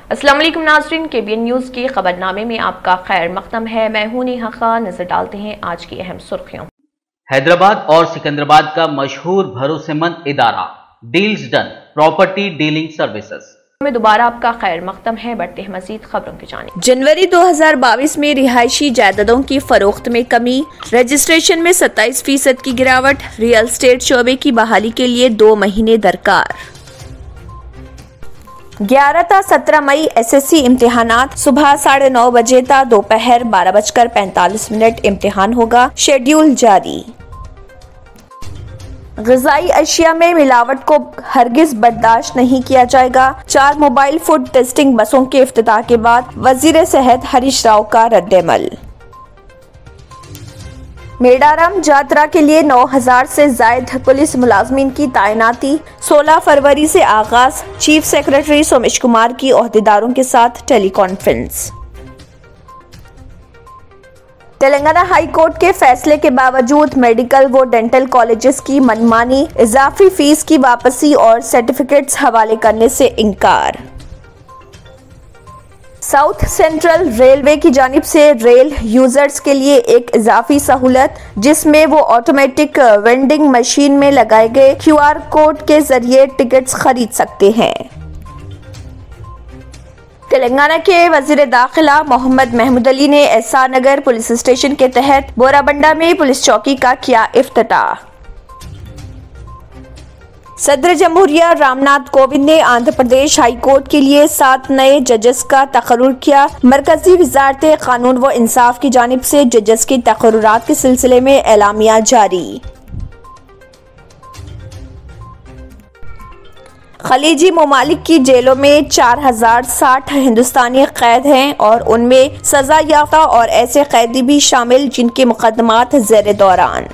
अस्सलाम वालेकुम नाज़रीन, KBN न्यूज़ के खबरनामे में आपका खैर मक़दम है। मैं हूं नेहा खान। नजर डालते हैं आज की अहम सुर्खियों। हैदराबाद और सिकंदराबाद का मशहूर भरोसेमंद इदारा deals done property dealing services में दोबारा आपका खैर मक़दम है। बढ़ते हैं मजीद खबरों की जानिब। जनवरी 2022 में रिहायशी जायदादों की फरोख्त में कमी, रजिस्ट्रेशन में 27% की गिरावट, रियल एस्टेट शोबे की बहाली के लिए 2 महीने दरकार। 11 था 17 मई SSC इम्तिहानात, सुबह 9:30 बजे था दोपहर 12:45 इम्तिहान होगा, शेड्यूल जारी। ग़िज़ाई अशिया में मिलावट को हरगिज बर्दाश्त नहीं किया जाएगा। 4 मोबाइल फूड टेस्टिंग बसों के इफ्तिताह के बाद वज़ीर सेहत हरीश राव का रद्द-ए-अमल। मेडारम जात्रा के लिए 9000 से जायद पुलिस मुलाजमीन की तैनाती, 16 फरवरी से आगाज। चीफ सेक्रेटरी सोमेश कुमार की ओहदेदारों के साथ teleconference. Telangana high court के फैसले के बावजूद मेडिकल व डेंटल कॉलेजेस की मनमानी, इजाफी फीस की वापसी और सर्टिफिकेट्स हवाले करने से इनकार। साउथ सेंट्रल रेलवे की जानिब से रेल यूजर्स के लिए एक इजाफी सहूलत, जिसमें वो ऑटोमेटिक वेंडिंग मशीन में लगाए गए QR कोड के जरिए टिकट्स खरीद सकते हैं। तेलंगाना के वजीर दाखिला मोहम्मद महमूद अली ने एहसान नगर पुलिस स्टेशन के तहत बोराबंडा में पुलिस चौकी का किया इफ्तिताह। सदर जमहूरिया रामनाथ कोविंद ने आंध्र प्रदेश हाई कोर्ट के लिए 7 नए जजेस का तकर्रुर किया। मरकजी वजारत कानून व इंसाफ की जानिब से जजेस की तकर्रुरात के सिलसिले में एलामिया जारी। खलीजी ममालिक की जेलों में 4060 हिंदुस्तानी कैद हैं और उनमें सजा याफ्ता और ऐसे कैदी भी शामिल जिनके मुकदमात ज़ेर दौरान।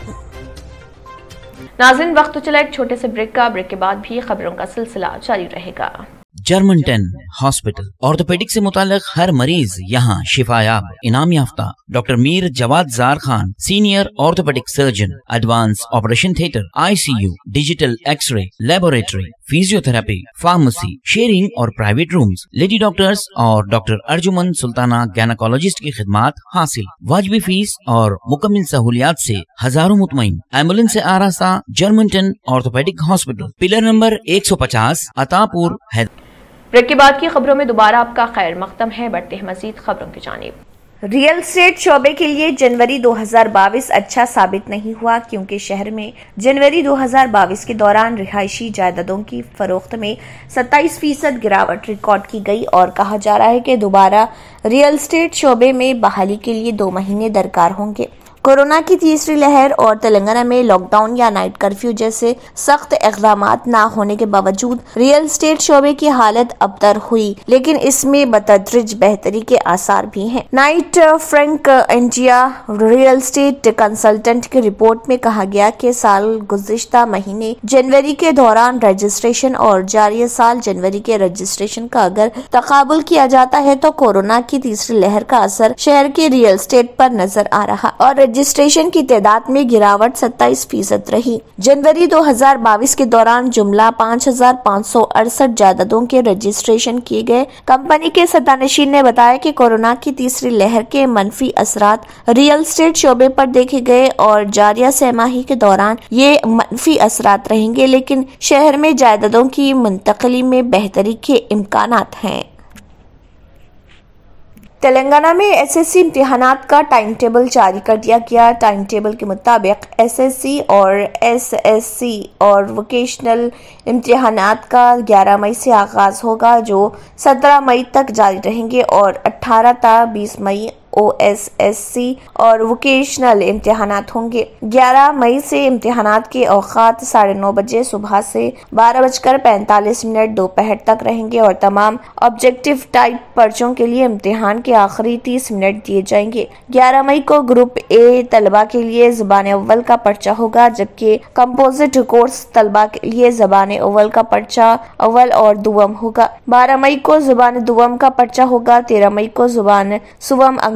नाज़रीन, वक्त तो चला एक छोटे से ब्रेक का। ब्रेक के बाद भी खबरों का सिलसिला जारी रहेगा। जर्मनटन हॉस्पिटल ऑर्थोपेडिक से मुताल्लिक हर मरीज यहाँ शिफायाब। इनाम याफ्ता doctor Mir Jawad Zar Khan, senior orthopaedic surgeon, advance operation theatre, ICU, digital x ray, laboratory, physiotherapy, pharmacy, sharing और प्राइवेट रूम्स, लेडी डॉक्टर्स और डॉक्टर अर्जुमन सुल्ताना गायनेकोलॉजिस्ट की खिदमात हासिल। वाजिबी फीस और मुकम्मल सहूलियात से हजारों मुतमईन। एम्बुलेंस से आरास्ता Germanton orthopaedic hospital, pillar number 150, Attapur, Hyderabad. Break के बाद की खबरों में दोबारा आपका खैर मक़दम है। बढ़ते हैं मजीद खबरों की जानिब। रियल एस्टेट शोबे के लिए जनवरी 2022 अच्छा साबित नहीं हुआ, क्योंकि शहर में जनवरी 2022 के दौरान रिहायशी जायदादों की फरोख्त में 27% गिरावट रिकॉर्ड की गई और कहा जा रहा है कि दोबारा रियल एस्टेट शोबे में बहाली के लिए 2 महीने दरकार होंगे। कोरोना की तीसरी लहर और तेलंगाना में लॉकडाउन या नाइट कर्फ्यू जैसे सख्त इक़दामात न होने के बावजूद रियल एस्टेट शोबे की हालत अबतर हुई, लेकिन इसमें बतदरिज बेहतरी के आसार भी हैं। Knight Frank India real estate consultant की रिपोर्ट में कहा गया कि साल गुज़िश्ता महीने जनवरी के दौरान रजिस्ट्रेशन और जारी साल जनवरी के रजिस्ट्रेशन का अगर तकाबुल किया जाता है तो कोरोना की तीसरी लहर का असर शहर के रियल एस्टेट पर नजर आ रहा और रजिस्ट्रेशन की तादाद में गिरावट 27% रही। जनवरी 2022 के दौरान जुमला 5568 जायदादों के रजिस्ट्रेशन किए गए। कंपनी के सत्तानशीन ने बताया कि कोरोना की तीसरी लहर के मनफी असरात रियल एस्टेट शोबे पर देखे गए और जारिया सहमाही के दौरान ये मनफी असरात रहेंगे, लेकिन शहर में जायदादों की मुंतकली में बेहतरी के इम्कानात हैं। तेलंगाना में SSC इम्तिहानात का टाइम टेबल जारी कर दिया गया। टाइम टेबल के मुताबिक SSC और SSC और वोकेशनल इम्तिहानात का 11 मई से आगाज होगा, जो 17 मई तक जारी रहेंगे और 18 था 20 मई OSSC और वोकेशनल इम्तिहानात होंगे। 11 मई से इम्तिहानात के औकात 9:30 बजे सुबह से 12:45 दोपहर तक रहेंगे और तमाम ऑब्जेक्टिव टाइप पर्चों के लिए इम्तिहान के आखिरी 30 मिनट दिए जाएंगे। 11 मई को ग्रुप A तलबा के लिए ज़बान अव्वल का पर्चा होगा, जबकि कंपोजिट कोर्स तलबा के लिए ज़बान अव्वल का पर्चा अव्वल और दुवम होगा। 12 मई को ज़बान दुवम का पर्चा होगा। 13 मई को ज़बान Suvam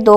2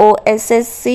OSSC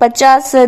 50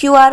QR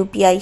UPI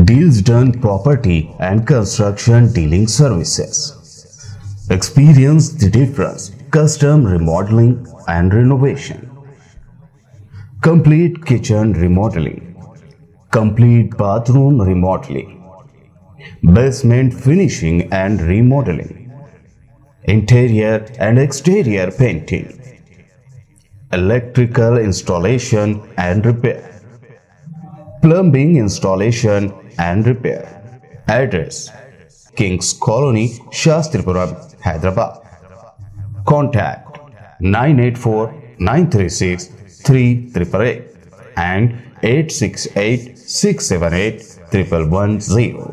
Deals Done Property and Construction Dealing Services. Experience the difference. Custom remodeling and renovation. Complete kitchen remodeling. Complete bathroom remodeling. Basement finishing and remodeling. Interior and exterior painting. Electrical installation and repair. Plumbing installation and repair. Address: Kings Colony, Shastripuram, Hyderabad. Contact 984-936-3888 and 868-678-1110.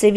CV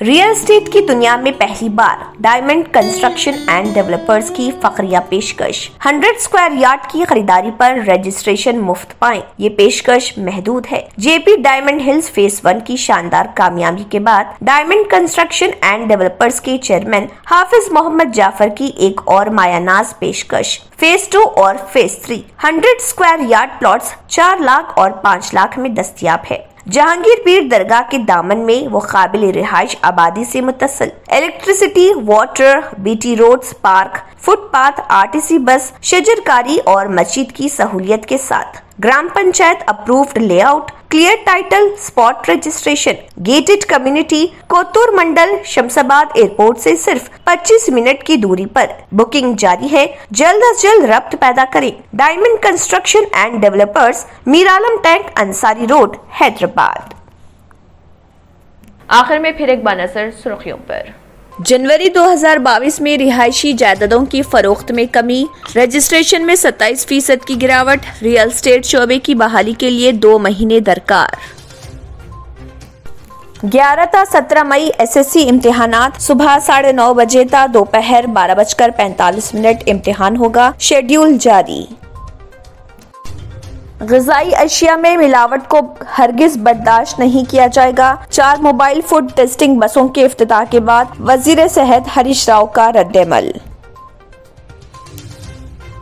real estate की दुनिया में पहली बार diamond construction and developers की फखरिया पेशकश। 100 square yard की खरीदारी पर registration मुफ्त पाएं। ये पेशकश महदूद है। जेपी डायमंड हिल्स फेज 1 की शानदार कामयाबी के बाद डायमंड कंस्ट्रक्शन एंड डेवलपर्स के चेयरमैन हाफिज मोहम्मद जाफर की एक और मायानाज पेशकश। फेज 2 और phase 3 100 square yard plots 4 lakh और 5 लाख में दस्तयाब है। जहांगीर पीर दरगाह के दामन में वो काबिल रिहाइश आबादी से मुत्तसिल electricity, water, BT roads, park, footpath, RTC bus, शजरकारी और मस्जिद की सहूलियत के साथ gram panchayat approved layout, clear title, spot registration, gated community, Kothur mandal, Shamshabad airport से सिर्फ 25 मिनट की दूरी पर। बुकिंग जारी है, जल्द अज जल्द रब्त पैदा करें। Diamond construction and developers, Miralam tank, Ansari road, Hyderabad. आखिर में फिर एक बार नजर सुर्खियों पर। जनवरी 2022 में रिहायशी जायदादों की फरोख्त में कमी, रजिस्ट्रेशन में 27% की गिरावट, रियल एस्टेट शोबे की बहाली के लिए 2 महीने दरकार। 11 था 17 मई एसएससी इम्तिहानात, सुबह 9:30 बजे था दोपहर 12:45 इम्तिहान होगा, शेड्यूल जारी। ग़िज़ाई अशिया में मिलावट को हरगिज बर्दाश्त नहीं किया जाएगा। 4 मोबाइल फूड टेस्टिंग बसों के इफ्तिताह के बाद वज़ीर सेहत हरीश राव का रद्द-ए-अमल।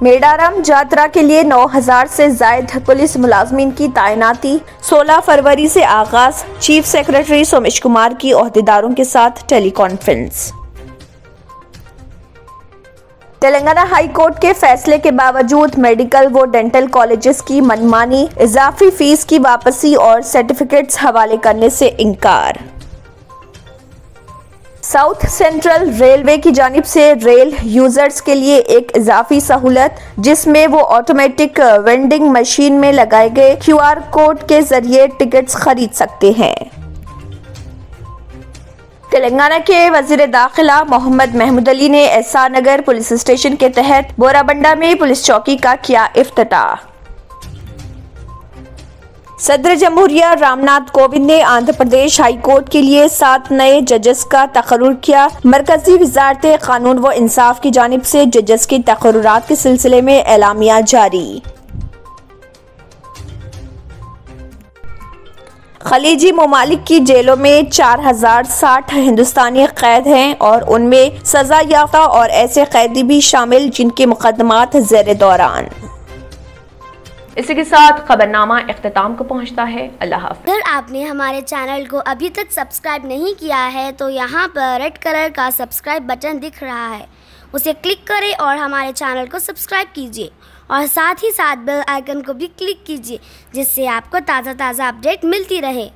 मेडारम जात्रा के लिए 9000 से जायद पुलिस मुलाजमीन की तैनाती। 16 फरवरी से आगाज, चीफ सेक्रेटरी सोमेश कुमार की ओहदेदारों के साथ teleconference. Telangana high court के फैसले के बावजूद मेडिकल व डेंटल कॉलेजेस की मनमानी, इजाफी फीस की वापसी और सर्टिफिकेट्स हवाले करने से इनकार। साउथ सेंट्रल रेलवे की जानिब से रेल यूजर्स के लिए एक इजाफी सहूलत, जिसमें वो ऑटोमेटिक वेंडिंग मशीन में लगाए गए QR कोड के जरिए टिकट्स खरीद सकते हैं। तेलंगाना के वजीर दाखिला मोहम्मद महमूद अली ने एहसान नगर पुलिस स्टेशन के तहत बोराबंडा में पुलिस चौकी का किया इफ्तिताह। सदर जमहूरिया रामनाथ कोविंद ने आंध्र प्रदेश हाई कोर्ट के लिए 7 नए जजेस का तकर्रुर किया। मरकजी वजारत कानून व इंसाफ की जानिब से जजेस की तकर्रुरात के सिलसिले में एलामिया जारी। खलीजी ममालिक की जेलों में 4060 हिंदुस्तानी कैद हैं और उनमें सजा याफ्ता और ऐसे कैदी भी शामिल जिनके मुकदमात ज़ेर दौरान। इसी के साथ खबरनामा इख्तिताम को पहुंचता है। अल्लाह हाफ़िज़। अगर आपने हमारे चैनल को अभी तक सब्सक्राइब नहीं किया है तो यहाँ पर रेड कलर का सब्सक्राइब बटन दिख रहा है, उसे क्लिक करें और हमारे चैनल को सब्सक्राइब कीजिए और साथ ही साथ बेल आइकन को भी क्लिक कीजिए, जिससे आपको ताज़ा अपडेट मिलती रहे।